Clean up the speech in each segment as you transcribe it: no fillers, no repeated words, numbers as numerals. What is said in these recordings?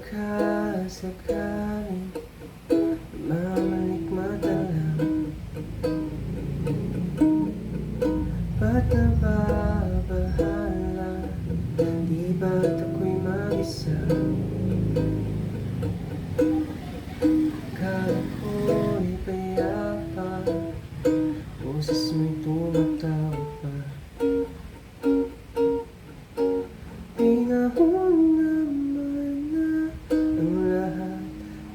Sakasakaling mamalik-mata lang, ba't nababahala? Di ba't ako'y mag-isa? Akala ko'y payapa, boses mo'y tumatawa pa. Pinahon naman na ang lahat,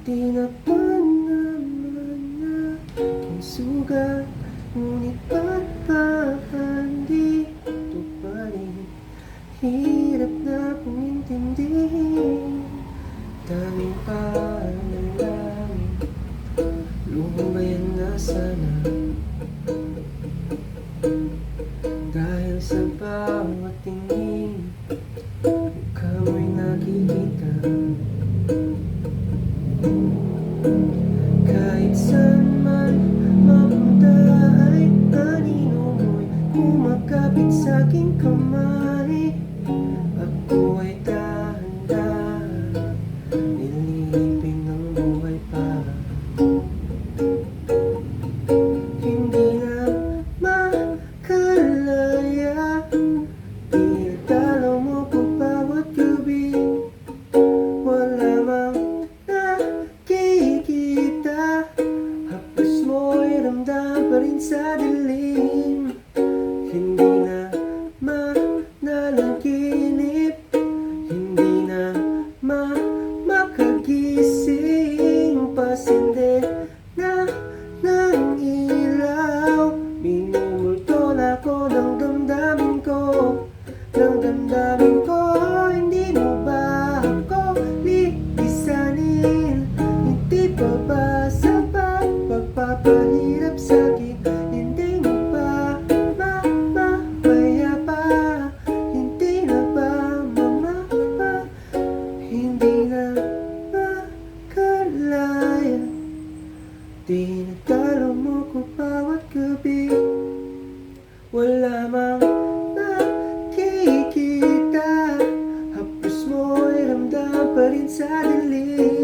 tinapan naman na ang sugat. Ngunit ba't ba andito pa rin? Hirap na kong intindihin. Tanging panalangin, lumayan na sana. Dahil sa bawat tingin, mukha mo'y nakikita. Kahit saan man mapunta ay anino mo'y kumakapit sa'king kamay. Ako ay dahan-dahan nililipin ng buhay pa. Hindi na makalaya, pinagdalaw mo ko bawat gabi. Wala mang nakikita, hapos mo'y ramdam pa rin sa dilim. Hindi na mananaginip, hindi na makagising. Pasindi na ng ilaw, minumulto na ako ng damdamin ko, ng damdamin ko. Hindi mo ba ako lilisanin? Hindi pa ba sapat pagpapahirap sa'kin? Hindi mo ba mapapayapa? Hindi na ba mamapa? Hindi na makalaya, tinatalo mo ko bawat gabi. Wala mang nakikita, hapos mo'y ramdam pa rin sa dilim.